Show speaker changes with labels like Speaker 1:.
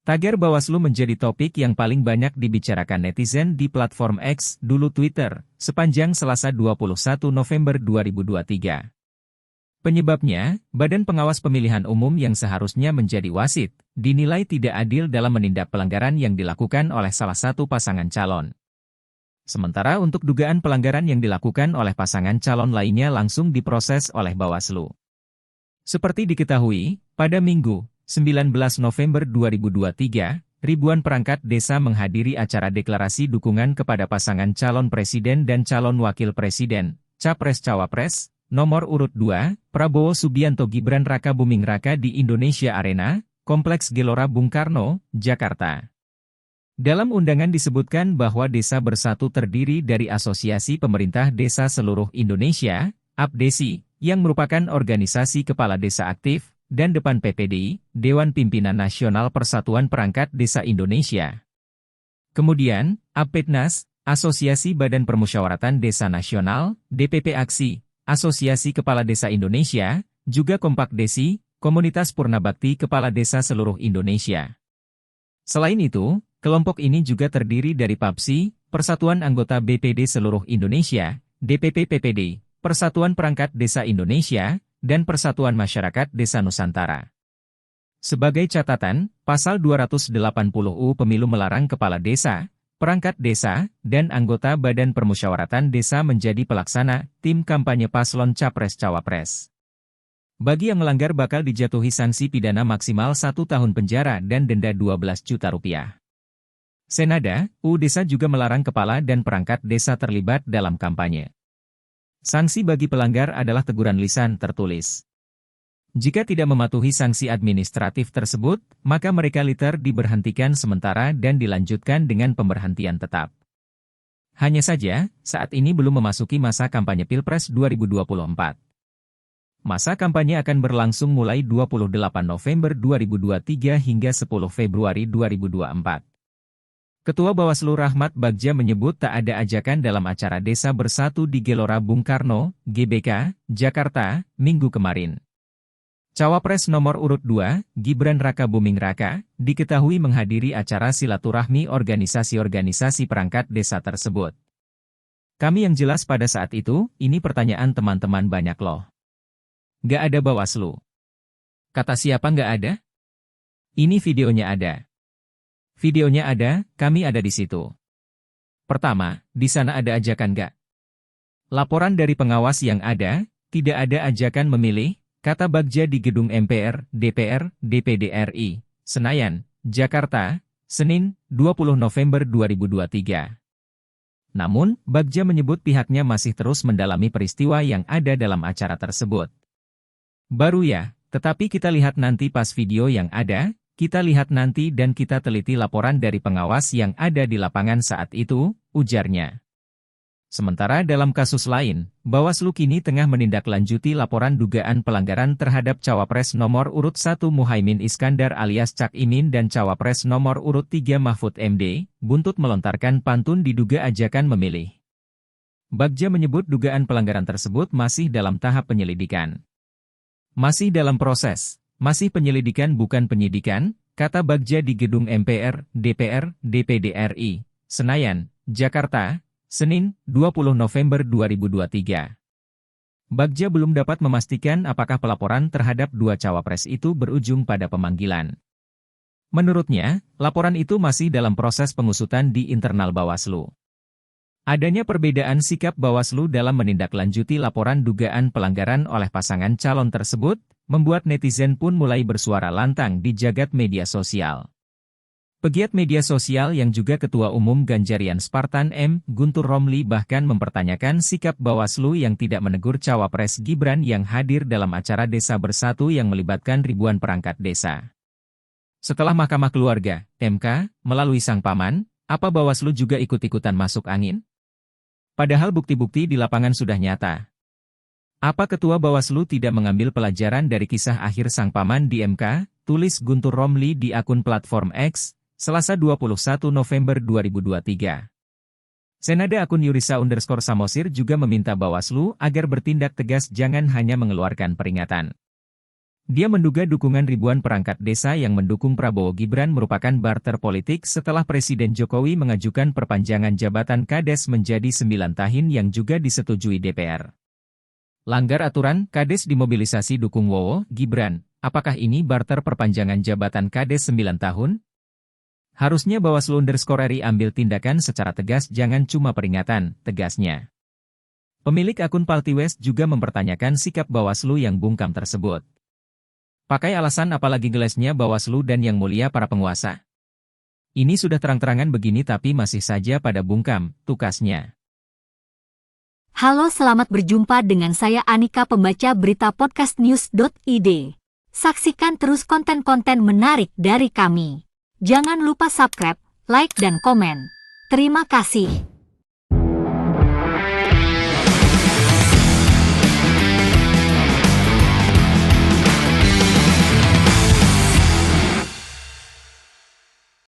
Speaker 1: Tagar Bawaslu menjadi topik yang paling banyak dibicarakan netizen di platform X, dulu Twitter, sepanjang Selasa 21 November 2023. Penyebabnya, Badan Pengawas Pemilihan Umum yang seharusnya menjadi wasit, dinilai tidak adil dalam menindak pelanggaran yang dilakukan oleh salah satu pasangan calon. Sementara untuk dugaan pelanggaran yang dilakukan oleh pasangan calon lainnya langsung diproses oleh Bawaslu. Seperti diketahui, pada Minggu, 19 November 2023, ribuan perangkat desa menghadiri acara deklarasi dukungan kepada pasangan calon presiden dan calon wakil presiden, Capres-Cawapres, nomor urut 2, Prabowo Subianto Gibran Raka Buming Raka di Indonesia Arena, Kompleks Gelora Bung Karno, Jakarta. Dalam undangan disebutkan bahwa Desa Bersatu terdiri dari Asosiasi Pemerintah Desa Seluruh Indonesia, APDESI, yang merupakan organisasi kepala desa aktif, dan depan PPDI, Dewan Pimpinan Nasional Persatuan Perangkat Desa Indonesia. Kemudian, APEDNAS, Asosiasi Badan Permusyawaratan Desa Nasional, DPP Aksi, Asosiasi Kepala Desa Indonesia, juga Kompak Desi, Komunitas Purnabakti Kepala Desa Seluruh Indonesia. Selain itu, kelompok ini juga terdiri dari PAPSI, Persatuan Anggota BPD Seluruh Indonesia, DPP PPD, Persatuan Perangkat Desa Indonesia, dan Persatuan Masyarakat Desa Nusantara. Sebagai catatan, Pasal 280 UU Pemilu melarang kepala desa, perangkat desa, dan anggota Badan Permusyawaratan Desa menjadi pelaksana tim kampanye paslon Capres-Cawapres. Bagi yang melanggar bakal dijatuhi sanksi pidana maksimal 1 tahun penjara dan denda 12 juta rupiah. Senada, UU Desa juga melarang kepala dan perangkat desa terlibat dalam kampanye. Sanksi bagi pelanggar adalah teguran lisan tertulis. Jika tidak mematuhi sanksi administratif tersebut, maka mereka liter diberhentikan sementara dan dilanjutkan dengan pemberhentian tetap. Hanya saja, saat ini belum memasuki masa kampanye Pilpres 2024. Masa kampanye akan berlangsung mulai 28 November 2023 hingga 10 Februari 2024. Ketua Bawaslu Rahmat Bagja menyebut tak ada ajakan dalam acara Desa Bersatu di Gelora Bung Karno, GBK, Jakarta, Minggu kemarin. Cawapres nomor urut 2, Gibran Raka Buming Raka, diketahui menghadiri acara silaturahmi organisasi-organisasi perangkat desa tersebut. Kami yang jelas pada saat itu, ini pertanyaan teman-teman banyak loh. Gak ada Bawaslu. Kata siapa gak ada? Ini videonya ada. Videonya ada, kami ada di situ. Pertama, di sana ada ajakan gak? Laporan dari pengawas yang ada, tidak ada ajakan memilih, kata Bagja di gedung MPR, DPR, DPD RI, Senayan, Jakarta, Senin, 20 November 2023. Namun, Bagja menyebut pihaknya masih terus mendalami peristiwa yang ada dalam acara tersebut. Baru ya, tetapi kita lihat nanti pas video yang ada, kita lihat nanti dan kita teliti laporan dari pengawas yang ada di lapangan saat itu, ujarnya. Sementara dalam kasus lain, Bawaslu kini tengah menindaklanjuti laporan dugaan pelanggaran terhadap Cawapres nomor urut 1 Muhaimin Iskandar alias Cak Imin dan Cawapres nomor urut 3 Mahfud MD, buntut melontarkan pantun diduga ajakan memilih. Bagja menyebut dugaan pelanggaran tersebut masih dalam tahap penyelidikan. Masih dalam proses. Masih penyelidikan bukan penyidikan, kata Bagja di gedung MPR, DPR, DPD RI, Senayan, Jakarta, Senin, 20 November 2023. Bagja belum dapat memastikan apakah pelaporan terhadap dua cawapres itu berujung pada pemanggilan. Menurutnya, laporan itu masih dalam proses pengusutan di internal Bawaslu. Adanya perbedaan sikap Bawaslu dalam menindaklanjuti laporan dugaan pelanggaran oleh pasangan calon tersebut, membuat netizen pun mulai bersuara lantang di jagat media sosial. Pegiat media sosial yang juga Ketua Umum Ganjarian Spartan M. Guntur Romli bahkan mempertanyakan sikap Bawaslu yang tidak menegur Cawapres Gibran yang hadir dalam acara Desa Bersatu yang melibatkan ribuan perangkat desa. Setelah Mahkamah Keluarga, MK, melalui sang paman, apa Bawaslu juga ikut-ikutan masuk angin? Padahal bukti-bukti di lapangan sudah nyata. Apa Ketua Bawaslu tidak mengambil pelajaran dari kisah akhir sang paman di MK, tulis Guntur Romli di akun platform X, Selasa 21 November 2023. Senada akun Yurisa_Samosir juga meminta Bawaslu agar bertindak tegas jangan hanya mengeluarkan peringatan. Dia menduga dukungan ribuan perangkat desa yang mendukung Prabowo Gibran merupakan barter politik setelah Presiden Jokowi mengajukan perpanjangan jabatan Kades menjadi 9 tahun yang juga disetujui DPR. Langgar aturan, Kades dimobilisasi dukung Gibran. Apakah ini barter perpanjangan jabatan Kades 9 tahun? Harusnya Bawaslu_RI ambil tindakan secara tegas, jangan cuma peringatan, tegasnya. Pemilik akun Paltiwest juga mempertanyakan sikap Bawaslu yang bungkam tersebut. Pakai alasan apalagi gelesnya Bawaslu dan yang mulia para penguasa. Ini sudah terang-terangan begini tapi masih saja pada bungkam, tukasnya.
Speaker 2: Halo, selamat berjumpa dengan saya Anika, pembaca berita podcastnews.id. Saksikan terus konten-konten menarik dari kami. Jangan lupa subscribe, like, dan komen. Terima kasih.